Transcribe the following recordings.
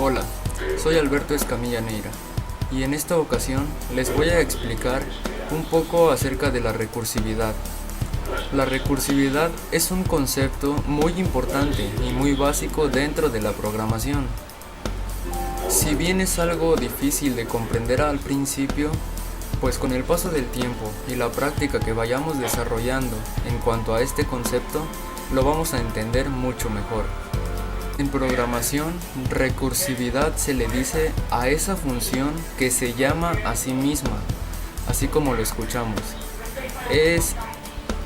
Hola, soy Alberto Escamilla Neira y en esta ocasión les voy a explicar un poco acerca de la recursividad. La recursividad es un concepto muy importante y muy básico dentro de la programación. Si bien es algo difícil de comprender al principio, pues con el paso del tiempo y la práctica que vayamos desarrollando en cuanto a este concepto, lo vamos a entender mucho mejor. En programación, recursividad se le dice a esa función que se llama a sí misma, así como lo escuchamos. Es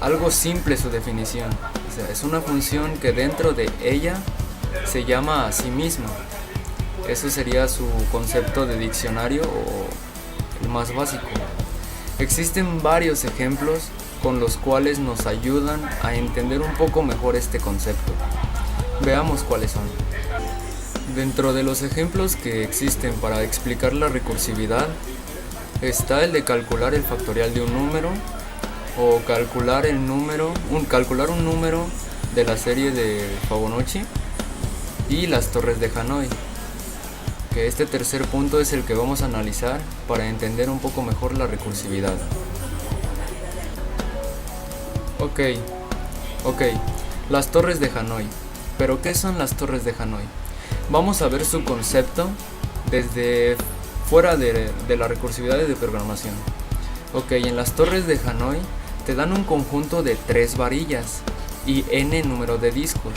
algo simple su definición, o sea, es una función que dentro de ella se llama a sí misma. Eso sería su concepto de diccionario o el más básico. Existen varios ejemplos con los cuales nos ayudan a entender un poco mejor este concepto. Veamos cuáles son. Dentro de los ejemplos que existen para explicar la recursividad está el de calcular el factorial de un número o calcular un número de la serie de Fibonacci y las torres de Hanoi, que este tercer punto es el que vamos a analizar para entender un poco mejor la recursividad. Ok, las torres de Hanoi. ¿Pero qué son las torres de Hanoi? Vamos a ver su concepto desde fuera de la recursividad de programación. Ok, en las torres de Hanoi te dan un conjunto de 3 varillas y n número de discos,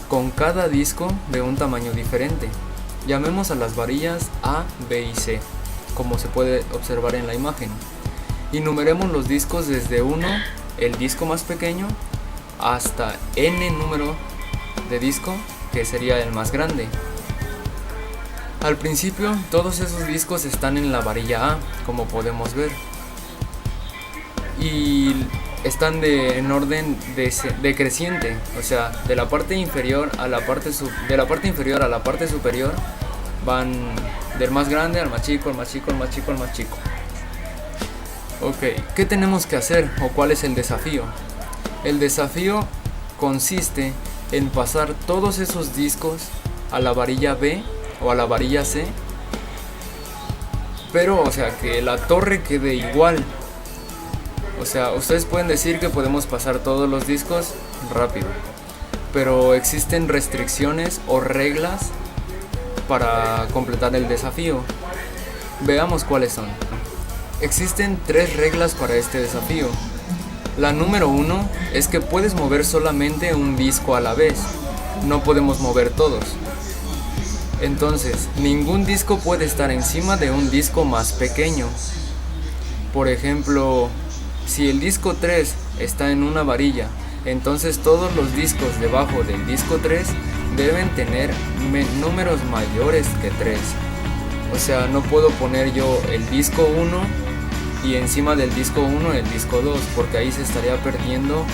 con cada disco de un tamaño diferente. Llamemos a las varillas A, B y C, como se puede observar en la imagen. Y numeremos los discos desde 1, el disco más pequeño, hasta n número de disco, que sería el más grande. Al principio todos esos discos están en la varilla A, como podemos ver, y están en orden decreciente, o sea, de la parte inferior a la parte superior van del más grande al más chico, al más chico, al más chico, al más chico. Ok, ¿qué tenemos que hacer o cuál es el desafío? El desafío consiste en pasar todos esos discos a la varilla B o a la varilla C, pero o sea que la torre quede igual. O sea, ustedes pueden decir que podemos pasar todos los discos rápido, pero existen restricciones o reglas para completar el desafío. Veamos cuáles son. Existen 3 reglas para este desafío. La número 1 es que puedes mover solamente un disco a la vez, no podemos mover todos. Entonces, ningún disco puede estar encima de un disco más pequeño. Por ejemplo, si el disco 3 está en una varilla, entonces todos los discos debajo del disco 3 deben tener números mayores que 3. O sea, no puedo poner yo el disco 1 y encima del disco 1 el disco 2, porque ahí se estaría perdiendo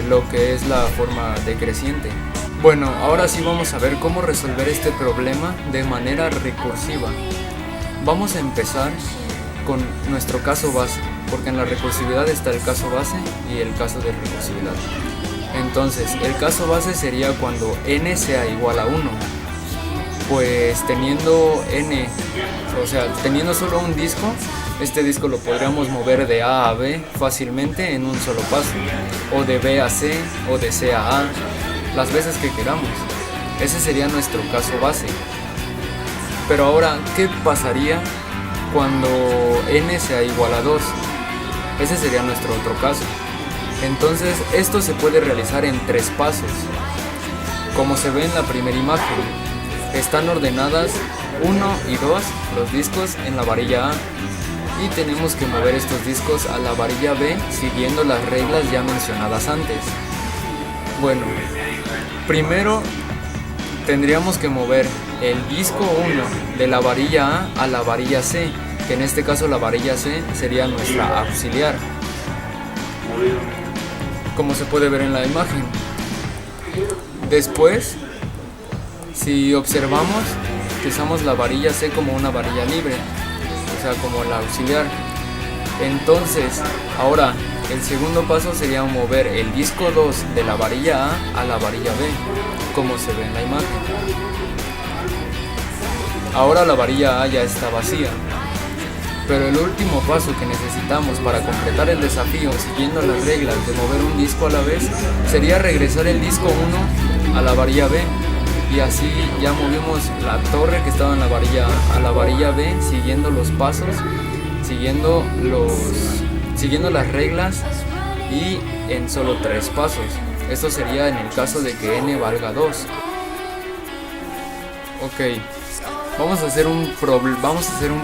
lo que es la forma decreciente. Bueno, ahora sí vamos a ver cómo resolver este problema de manera recursiva. Vamos a empezar con nuestro caso base, porque en la recursividad está el caso base y el caso de recursividad. Entonces, el caso base sería cuando n sea igual a 1. Pues teniendo n, o sea, teniendo solo un disco, este disco lo podríamos mover de A a B fácilmente en un solo paso, o de B a C, o de C a A, las veces que queramos. Ese sería nuestro caso base. Pero ahora, ¿qué pasaría cuando n sea igual a 2? Ese sería nuestro otro caso. Entonces, esto se puede realizar en 3 pasos. Como se ve en la primera imagen, están ordenadas 1 y 2 los discos en la varilla A, y tenemos que mover estos discos a la varilla B siguiendo las reglas ya mencionadas antes. Bueno, primero tendríamos que mover el disco 1 de la varilla A la varilla C, que en este caso la varilla C sería nuestra auxiliar, como se puede ver en la imagen. Después, si observamos, utilizamos la varilla C como una varilla libre, o sea, como la auxiliar. Entonces, ahora el segundo paso sería mover el disco 2 de la varilla A la varilla B, como se ve en la imagen. Ahora la varilla A ya está vacía. Pero el último paso que necesitamos para completar el desafío siguiendo las reglas de mover un disco a la vez sería regresar el disco 1 a la varilla B, y así ya movimos la torre que estaba en la varilla A a la varilla B siguiendo los pasos, siguiendo las reglas y en solo 3 pasos. Esto sería en el caso de que n valga 2. Ok. Vamos a hacer un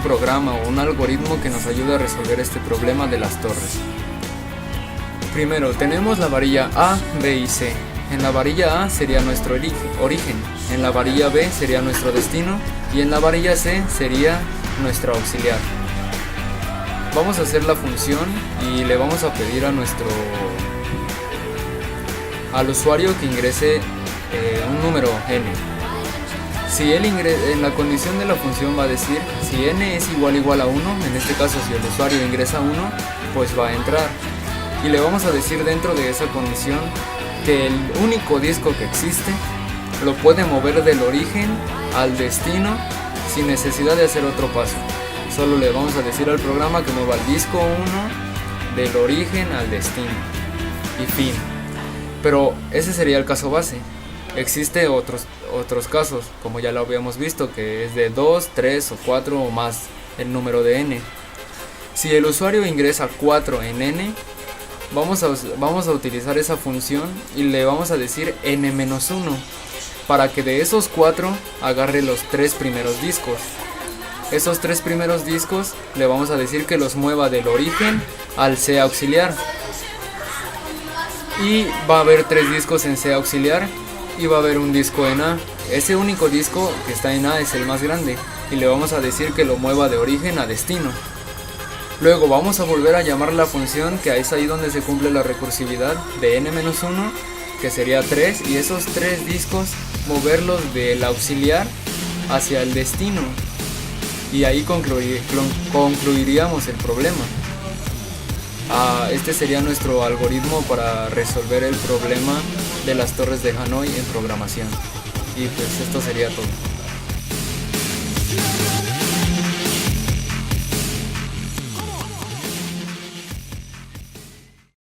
programa o un algoritmo que nos ayude a resolver este problema de las torres. Primero, tenemos la varilla A, B y C. En la varilla A sería nuestro origen, en la varilla B sería nuestro destino y en la varilla C sería nuestro auxiliar. Vamos a hacer la función y le vamos a pedir al usuario que ingrese un número n. Si él en la condición de la función va a decir si n es igual a 1, en este caso si el usuario ingresa 1, pues va a entrar. Y le vamos a decir dentro de esa condición que el único disco que existe lo puede mover del origen al destino sin necesidad de hacer otro paso. Solo le vamos a decir al programa que mueva el disco 1 del origen al destino y fin. Pero ese sería el caso base. Existe otros casos, como ya lo habíamos visto, que es de 2, 3 o 4 o más el número de n. Si el usuario ingresa 4 en n, vamos a utilizar esa función y le vamos a decir n-1 para que de esos 4 agarre los 3 primeros discos. Esos 3 primeros discos le vamos a decir que los mueva del origen al C auxiliar. Y va a haber 3 discos en C auxiliar y va a haber un disco en A. Ese único disco que está en A es el más grande y le vamos a decir que lo mueva de origen a destino. Luego vamos a volver a llamar la función, que es ahí donde se cumple la recursividad, de n-1, que sería 3, y esos 3 discos moverlos del auxiliar hacia el destino. Y ahí concluiríamos el problema. Este sería nuestro algoritmo para resolver el problema de las torres de Hanoi en programación. Y pues esto sería todo.